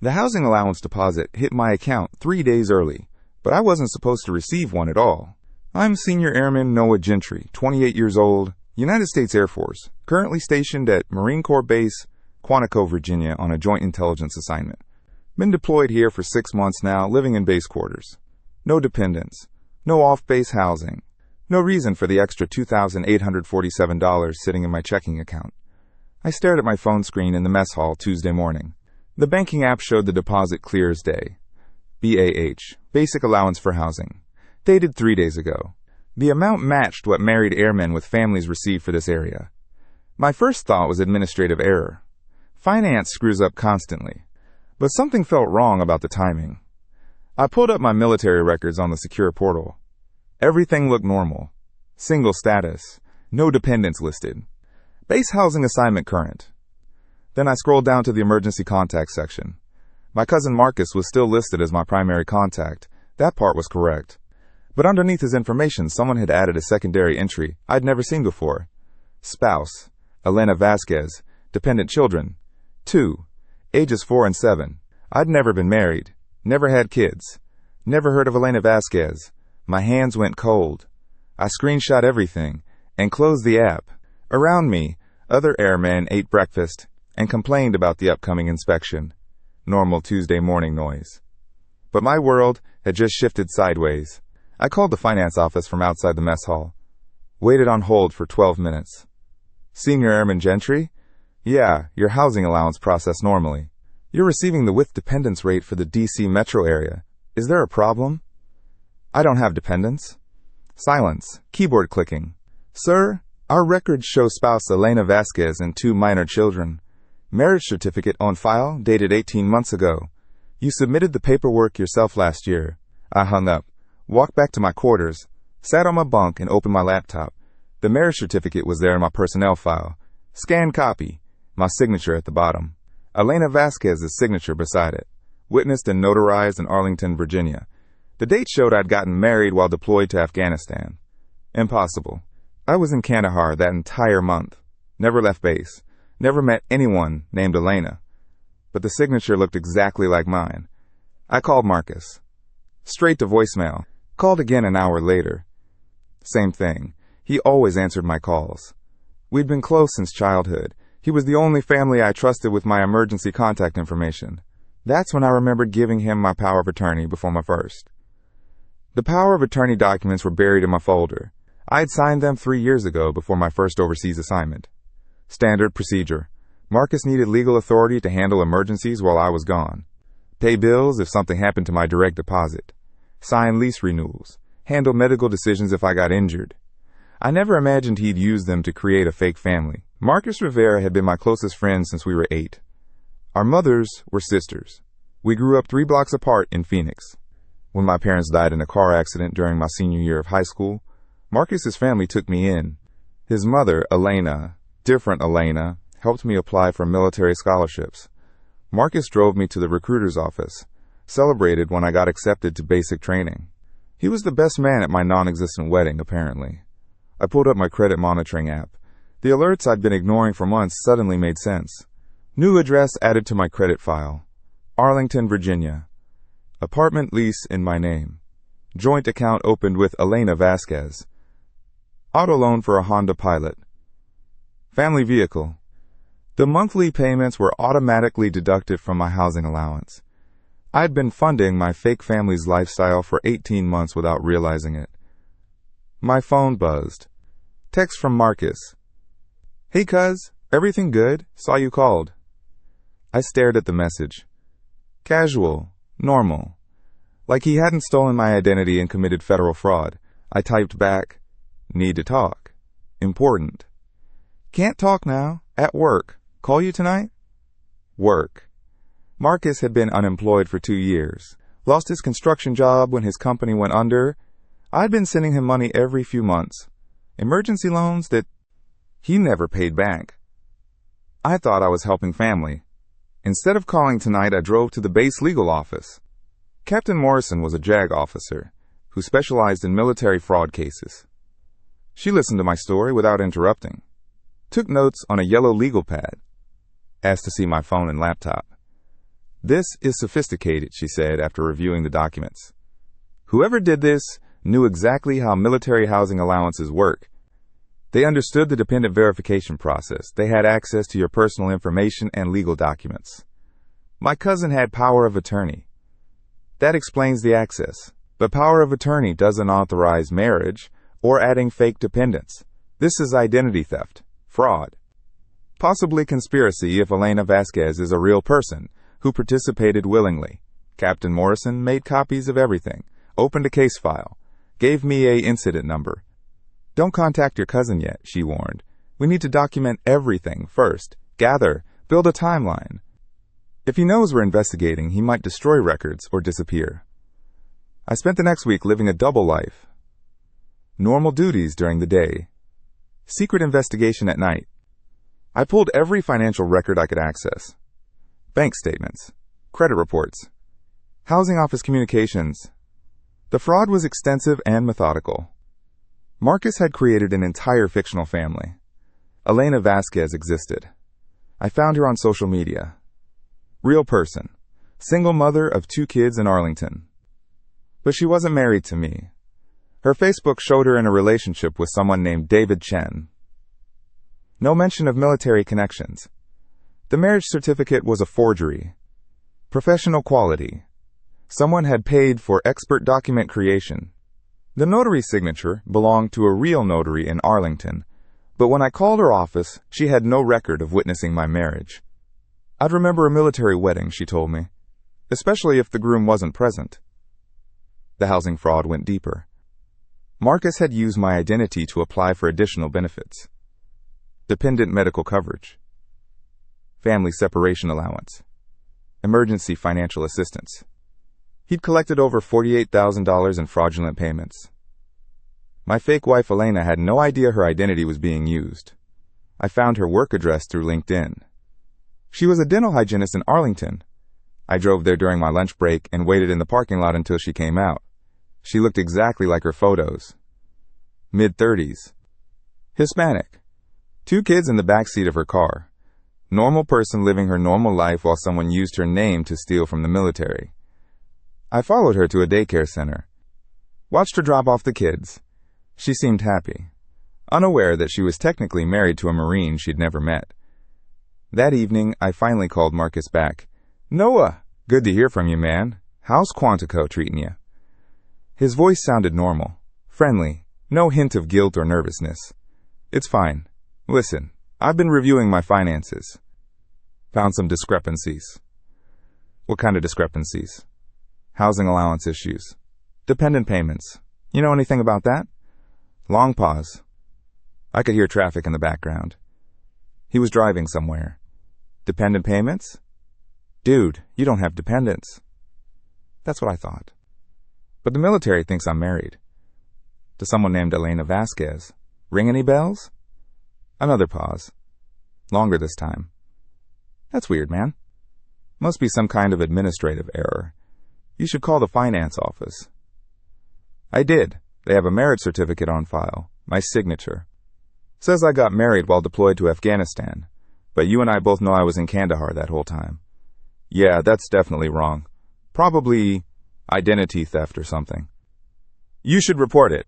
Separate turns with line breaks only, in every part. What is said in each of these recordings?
The housing allowance deposit hit my account 3 days early, but I wasn't supposed to receive one at all. I'm Senior Airman Noah Gentry, 28 years old, United States Air Force, currently stationed at Marine Corps Base, Quantico, Virginia on a joint intelligence assignment. Been deployed here for 6 months now, living in base quarters. No dependents, no off-base housing, no reason for the extra $2,847 sitting in my checking account. I stared at my phone screen in the mess hall Tuesday morning. The banking app showed the deposit clear as day. BAH, Basic Allowance for Housing, dated 3 days ago. The amount matched what married airmen with families receive for this area. My first thought was administrative error. Finance screws up constantly, but something felt wrong about the timing. I pulled up my military records on the secure portal. Everything looked normal. Single status, no dependents listed. Base housing assignment current. Then I scrolled down to the emergency contact section. My cousin Marcus was still listed as my primary contact. That part was correct. But underneath his information, someone had added a secondary entry I'd never seen before. Spouse, Elena Vasquez. Dependent children, 2, ages 4 and 7. I'd never been married, never had kids, never heard of Elena Vasquez. My hands went cold. I screenshot everything and closed the app. Around me, other airmen ate breakfast and complained about the upcoming inspection. Normal Tuesday morning noise. But my world had just shifted sideways. I called the finance office from outside the mess hall. Waited on hold for 12 minutes. Senior Airman Gentry? Yeah, your housing allowance processed normally. You're receiving the with dependents rate for the DC metro area. Is there a problem? I don't have dependents. Silence. Keyboard clicking. Sir, our records show spouse Elena Vasquez and 2 minor children. Marriage certificate on file, dated 18 months ago. You submitted the paperwork yourself last year. I hung up, walked back to my quarters, sat on my bunk and opened my laptop. The marriage certificate was there in my personnel file. Scanned copy. My signature at the bottom. Elena Vasquez's signature beside it. Witnessed and notarized in Arlington, Virginia. The date showed I'd gotten married while deployed to Afghanistan. Impossible. I was in Kandahar that entire month. Never left base. Never met anyone named Elena. But the signature looked exactly like mine. I called Marcus. Straight to voicemail. Called again an hour later. Same thing. He always answered my calls. We'd been close since childhood. He was the only family I trusted with my emergency contact information. That's when I remembered giving him my power of attorney before my first. The power of attorney documents were buried in my folder. I had signed them 3 years ago before my first overseas assignment. Standard procedure. Marcus needed legal authority to handle emergencies while I was gone. Pay bills if something happened to my direct deposit. Sign lease renewals. Handle medical decisions if I got injured. I never imagined he'd use them to create a fake family. Marcus Rivera had been my closest friend since we were 8. Our mothers were sisters. We grew up 3 blocks apart in Phoenix. When my parents died in a car accident during my senior year of high school, Marcus's family took me in. His mother, Elena, different Elena, helped me apply for military scholarships. Marcus drove me to the recruiter's office, celebrated when I got accepted to basic training. He was the best man at my non-existent wedding, apparently. I pulled up my credit monitoring app. The alerts I'd been ignoring for months suddenly made sense. New address added to my credit file. Arlington, Virginia. Apartment lease in my name. Joint account opened with Elena Vasquez. Auto loan for a Honda Pilot. Family vehicle. The monthly payments were automatically deducted from my housing allowance. I'd been funding my fake family's lifestyle for 18 months without realizing it. My phone buzzed. Text from Marcus. Hey cuz, everything good? Saw you called. I stared at the message. Casual, normal. Like he hadn't stolen my identity and committed federal fraud. I typed back, need to talk. Important. Can't talk now. At work. Call you tonight? Work. Marcus had been unemployed for 2 years. Lost his construction job when his company went under. I'd been sending him money every few months. Emergency loans that he never paid back. I thought I was helping family. Instead of calling tonight, I drove to the base legal office. Captain Morrison was a JAG officer who specialized in military fraud cases. She listened to my story without interrupting. Took notes on a yellow legal pad. Asked to see my phone and laptop. "This is sophisticated," she said after reviewing the documents. "Whoever did this knew exactly how military housing allowances work. They understood the dependent verification process. They had access to your personal information and legal documents. My cousin had power of attorney. That explains the access. But power of attorney doesn't authorize marriage or adding fake dependents. This is identity theft, fraud. Possibly conspiracy if Elena Vasquez is a real person who participated willingly. Captain Morrison made copies of everything, opened a case file, gave me a incident number. Don't contact your cousin yet," she warned. "We need to document everything first. Gather, build a timeline. If he knows we're investigating, he might destroy records or disappear." I spent the next week living a double life. Normal duties during the day. Secret investigation at night. I pulled every financial record I could access. Bank statements, credit reports, housing office communications. The fraud was extensive and methodical. Marcus had created an entire fictional family. Elena Vasquez existed. I found her on social media. Real person. Single mother of 2 kids in Arlington. But she wasn't married to me. Her Facebook showed her in a relationship with someone named David Chen. No mention of military connections. The marriage certificate was a forgery. Professional quality. Someone had paid for expert document creation. The notary's signature belonged to a real notary in Arlington, but when I called her office, she had no record of witnessing my marriage. "I'd remember a military wedding," she told me, "especially if the groom wasn't present." The housing fraud went deeper. Marcus had used my identity to apply for additional benefits. Dependent medical coverage. Family separation allowance. Emergency financial assistance. He'd collected over $48,000 in fraudulent payments. My fake wife Elena had no idea her identity was being used. I found her work address through LinkedIn. She was a dental hygienist in Arlington. I drove there during my lunch break and waited in the parking lot until she came out. She looked exactly like her photos. Mid-30s. Hispanic. 2 kids in the backseat of her car. Normal person living her normal life while someone used her name to steal from the military. I followed her to a daycare center. Watched her drop off the kids. She seemed happy, unaware that she was technically married to a Marine she'd never met. That evening, I finally called Marcus back. "Noah, good to hear from you, man. How's Quantico treating you?" His voice sounded normal, friendly, no hint of guilt or nervousness. "It's fine. Listen, I've been reviewing my finances. Found some discrepancies." "What kind of discrepancies?" "Housing allowance issues. Dependent payments. You know anything about that?" Long pause. I could hear traffic in the background. He was driving somewhere. "Dependent payments?" "Dude, you don't have dependents." That's what I thought. "But the military thinks I'm married. To someone named Elena Vasquez. Ring any bells?" Another pause. Longer this time. "That's weird, man. Must be some kind of administrative error. You should call the finance office." I did. They have a marriage certificate on file. My signature. Says I got married while deployed to Afghanistan. But you and I both know I was in Kandahar that whole time. Yeah, that's definitely wrong. Probably identity theft or something. "You should report it."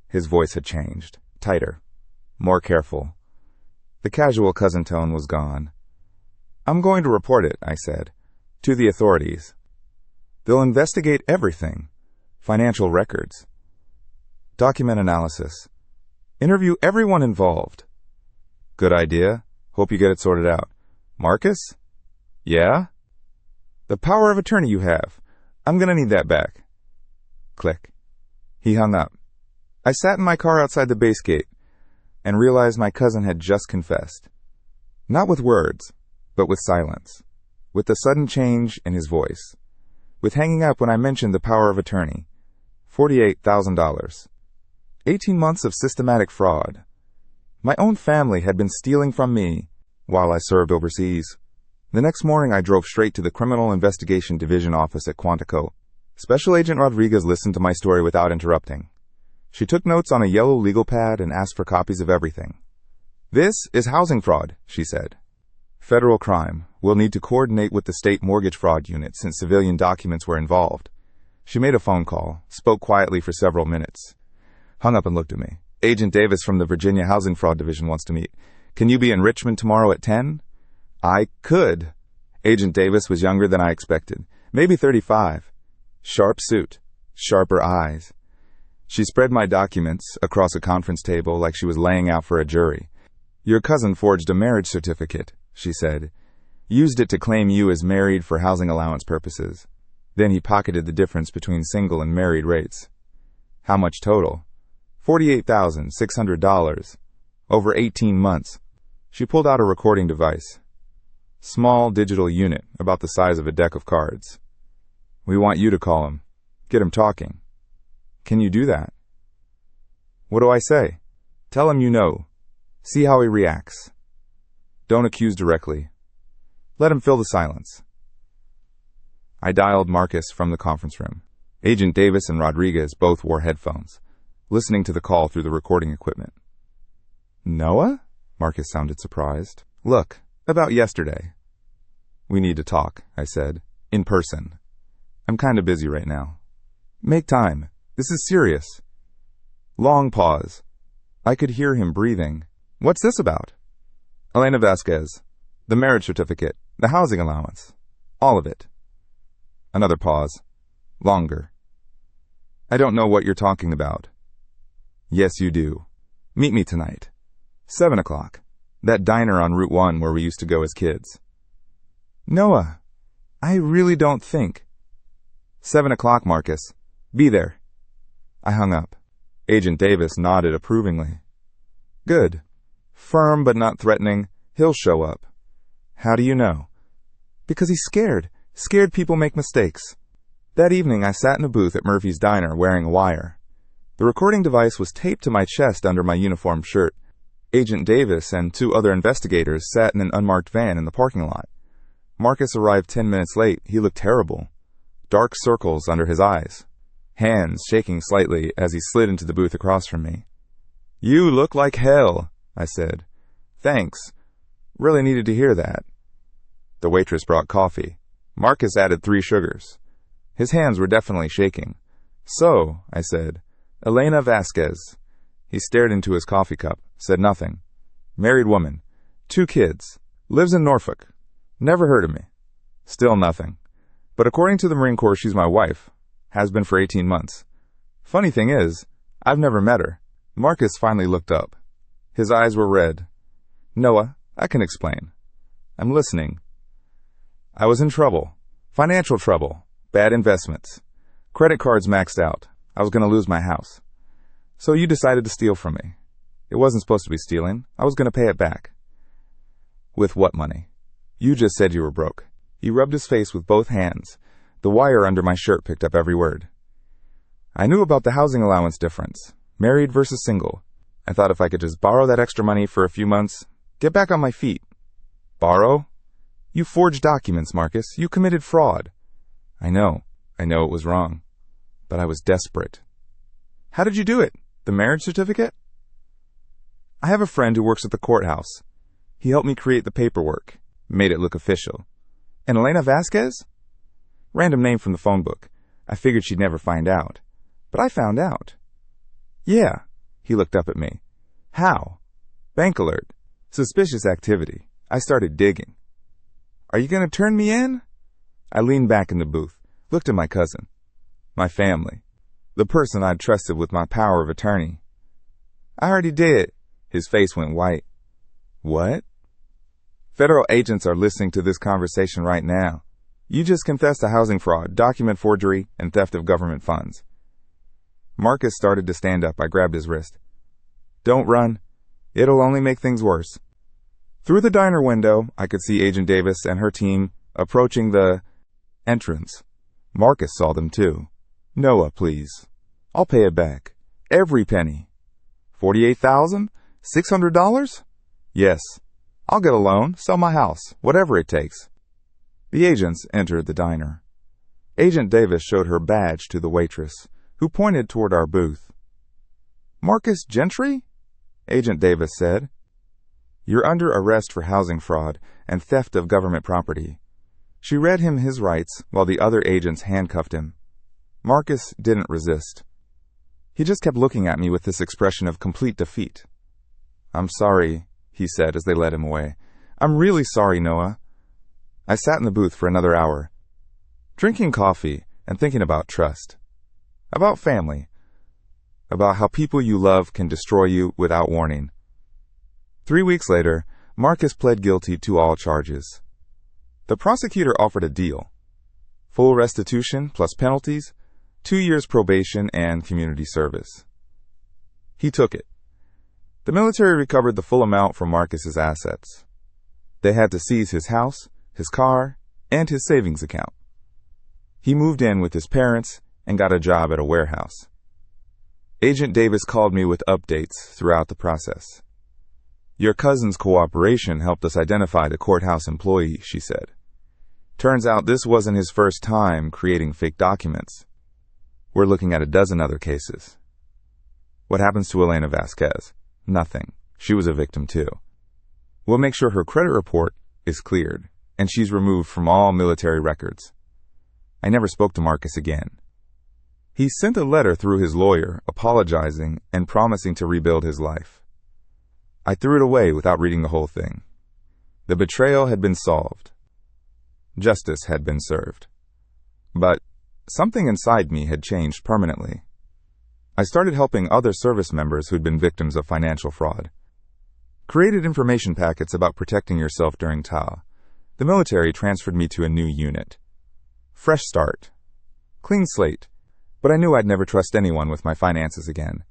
His voice had changed. Tighter. More careful. The casual cousin tone was gone. "I'm going to report it," I said. "To the authorities. They'll investigate everything. Financial records. Document analysis. Interview everyone involved." "Good idea. Hope you get it sorted out." "Marcus?" "Yeah?" "The power of attorney you have. I'm gonna need that back." Click. He hung up. I sat in my car outside the base gate and realized my cousin had just confessed. Not with words, but with silence. With the sudden change in his voice. With hanging up when I mentioned the power of attorney. $48,000. 18 months of systematic fraud. My own family had been stealing from me while I served overseas. The next morning, I drove straight to the Criminal Investigation Division office at Quantico. Special Agent Rodriguez listened to my story without interrupting. She took notes on a yellow legal pad and asked for copies of everything. "This is housing fraud," she said. "Federal crime. We'll need to coordinate with the state mortgage fraud unit since civilian documents were involved. She made a phone call, spoke quietly for several minutes, hung up and looked at me. Agent Davis from the Virginia Housing Fraud Division wants to meet. Can you be in Richmond tomorrow at 10? I could. Agent Davis was younger than I expected, maybe 35. Sharp suit, sharper eyes. She spread my documents across a conference table like she was laying out for a jury. Your cousin forged a marriage certificate, she said. Used it to claim you as married for housing allowance purposes. Then he pocketed the difference between single and married rates. How much total? $48,600. Over 18 months. She pulled out a recording device. Small digital unit, about the size of a deck of cards. We want you to call him. Get him talking. Can you do that? What do I say? Tell him you know. See how he reacts. Don't accuse directly. Let him fill the silence. I dialed Marcus from the conference room. Agent Davis and Rodriguez both wore headphones, listening to the call through the recording equipment. Noah? Marcus sounded surprised. Look, about yesterday. We need to talk, I said. In person. I'm kind of busy right now. Make time. This is serious. Long pause. I could hear him breathing. What's this about? Elena Vasquez. The marriage certificate. The housing allowance. All of it. Another pause. Longer. I don't know what you're talking about. Yes, you do. Meet me tonight. 7 o'clock. That diner on Route 1 where we used to go as kids. Noah, I really don't think. 7 o'clock, Marcus. Be there. I hung up. Agent Davis nodded approvingly. Good. Firm but not threatening. He'll show up. How do you know? Because he's scared. Scared people make mistakes. That evening I sat in a booth at Murphy's Diner wearing a wire. The recording device was taped to my chest under my uniform shirt. Agent Davis and 2 other investigators sat in an unmarked van in the parking lot. Marcus arrived 10 minutes late. He looked terrible. Dark circles under his eyes. Hands shaking slightly as he slid into the booth across from me. You look like hell, I said. Thanks. Really needed to hear that. The waitress brought coffee. Marcus added 3 sugars. His hands were definitely shaking. So, I said, Elena Vasquez. He stared into his coffee cup, said nothing. Married woman. 2 kids. Lives in Norfolk. Never heard of me. Still nothing. But according to the Marine Corps, she's my wife. Has been for 18 months. Funny thing is, I've never met her. Marcus finally looked up. His eyes were red. Noah, I can explain. I'm listening. I was in trouble. Financial trouble. Bad investments. Credit cards maxed out. I was going to lose my house. So you decided to steal from me. It wasn't supposed to be stealing. I was going to pay it back. With what money? You just said you were broke. He rubbed his face with both hands. The wire under my shirt picked up every word. I knew about the housing allowance difference. Married versus single. I thought if I could just borrow that extra money for a few months, get back on my feet. Borrow? You forged documents, Marcus. You committed fraud. I know it was wrong. But I was desperate. How did you do it? The marriage certificate? I have a friend who works at the courthouse. He helped me create the paperwork. Made it look official. And Elena Vasquez? Random name from the phone book. I figured she'd never find out. But I found out. Yeah. He looked up at me. How? Bank alert. Suspicious activity. I started digging. Are you going to turn me in? I leaned back in the booth, looked at my cousin. My family. The person I'd trusted with my power of attorney. I already did. His face went white. What? Federal agents are listening to this conversation right now. You just confessed to housing fraud, document forgery, and theft of government funds. Marcus started to stand up. I grabbed his wrist. Don't run. It'll only make things worse. Through the diner window, I could see Agent Davis and her team approaching the entrance. Marcus saw them too. Noah, please. I'll pay it back. Every penny. $48,600? Yes. I'll get a loan, sell my house, whatever it takes. The agents entered the diner. Agent Davis showed her badge to the waitress, who pointed toward our booth. Marcus Gentry? Agent Davis said. You're under arrest for housing fraud and theft of government property. She read him his rights while the other agents handcuffed him. Marcus didn't resist. He just kept looking at me with this expression of complete defeat. "I'm sorry," he said as they led him away. "I'm really sorry, Noah." I sat in the booth for another hour, drinking coffee and thinking about trust, about family, about how people you love can destroy you without warning. 3 weeks later, Marcus pled guilty to all charges. The prosecutor offered a deal: full restitution plus penalties, 2 years probation, and community service. He took it. The military recovered the full amount from Marcus's assets. They had to seize his house, his car, and his savings account. He moved in with his parents and got a job at a warehouse. Agent Davis called me with updates throughout the process. "Your cousin's cooperation helped us identify the courthouse employee," she said. "Turns out this wasn't his first time creating fake documents. We're looking at a dozen other cases." "What happens to Elena Vasquez?" "Nothing. She was a victim too. We'll make sure her credit report is cleared, and she's removed from all military records." I never spoke to Marcus again. He sent a letter through his lawyer apologizing and promising to rebuild his life. I threw it away without reading the whole thing. The betrayal had been solved. Justice had been served. But something inside me had changed permanently. I started helping other service members who'd been victims of financial fraud. Created information packets about protecting yourself during TAA. The military transferred me to a new unit. Fresh start. Clean slate. But I knew I'd never trust anyone with my finances again.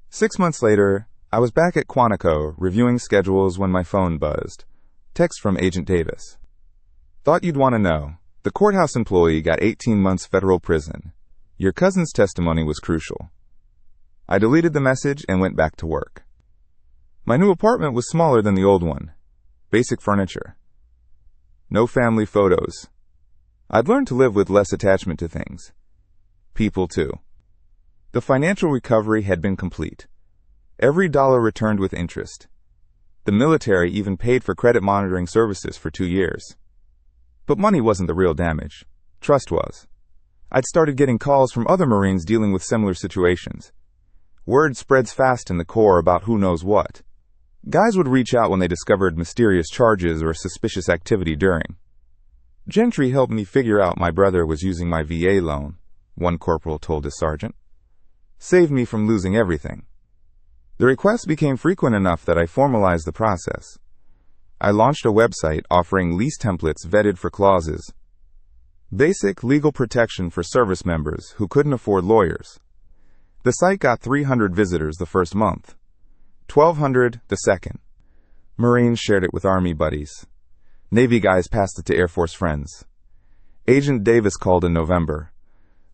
6 months later, I was back at Quantico reviewing schedules when my phone buzzed. Text from Agent Davis. "Thought you'd want to know. The courthouse employee got 18 months federal prison. Your cousin's testimony was crucial." I deleted the message and went back to work. My new apartment was smaller than the old one. Basic furniture. No family photos. I'd learned to live with less attachment to things. People, too. The financial recovery had been complete. Every dollar returned with interest. The military even paid for credit monitoring services for 2 years. But money wasn't the real damage. Trust was. I'd started getting calls from other Marines dealing with similar situations. Word spreads fast in the Corps about who knows what. Guys would reach out when they discovered mysterious charges or suspicious activity during. Gentry helped me figure out my brother was using my VA loan, one corporal told his sergeant. Saved me from losing everything. The requests became frequent enough that I formalized the process. I launched a website offering lease templates vetted for clauses. Basic legal protection for service members who couldn't afford lawyers. The site got 300 visitors the first month, 1,200 the second. Marines shared it with Army buddies. Navy guys passed it to Air Force friends. Agent Davis called in November.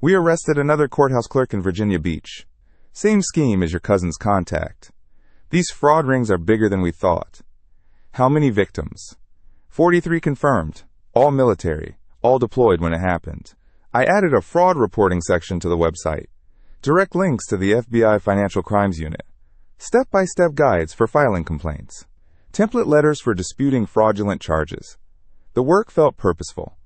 "We arrested another courthouse clerk in Virginia Beach. Same scheme as your cousin's contact. These fraud rings are bigger than we thought. How many victims?" 43 confirmed, all military, all deployed when it happened. I added a fraud reporting section to the website. Direct links to the FBI Financial Crimes Unit. Step-by-step guides for filing complaints. Template letters for disputing fraudulent charges. The work felt purposeful,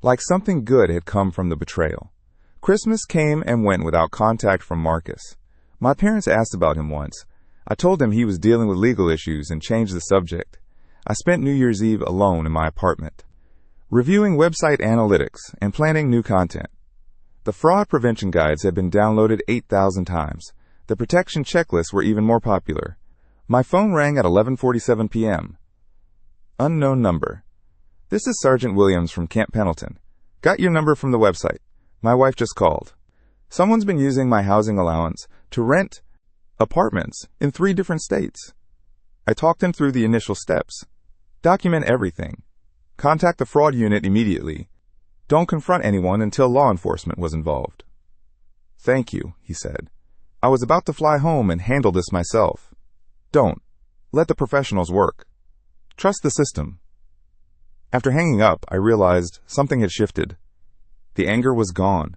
like something good had come from the betrayal. Christmas came and went without contact from Marcus. My parents asked about him once. I told them he was dealing with legal issues and changed the subject. I spent New Year's Eve alone in my apartment, reviewing website analytics and planning new content. The fraud prevention guides had been downloaded 8,000 times. The protection checklists were even more popular. My phone rang at 11:47 p.m. Unknown number. "This is Sergeant Williams from Camp Pendleton. Got your number from the website. My wife just called. Someone's been using my housing allowance to rent apartments in 3 different states." I talked him through the initial steps. Document everything. Contact the fraud unit immediately. Don't confront anyone until law enforcement was involved. "Thank you," he said. "I was about to fly home and handle this myself." Don't. Let the professionals work. Trust the system. After hanging up, I realized something had shifted. The anger was gone.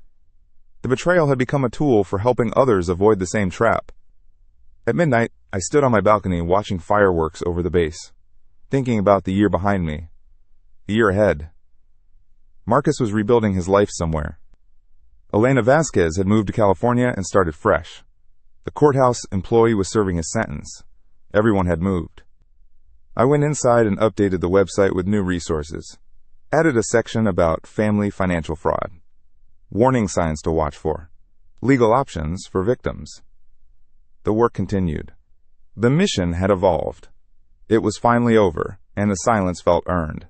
The betrayal had become a tool for helping others avoid the same trap. At midnight, I stood on my balcony watching fireworks over the base, thinking about the year behind me, the year ahead. Marcus was rebuilding his life somewhere. Elena Vasquez had moved to California and started fresh. The courthouse employee was serving his sentence. Everyone had moved. I went inside and updated the website with new resources. Added a section about family financial fraud. Warning signs to watch for. Legal options for victims. The work continued. The mission had evolved. It was finally over, and the silence felt earned.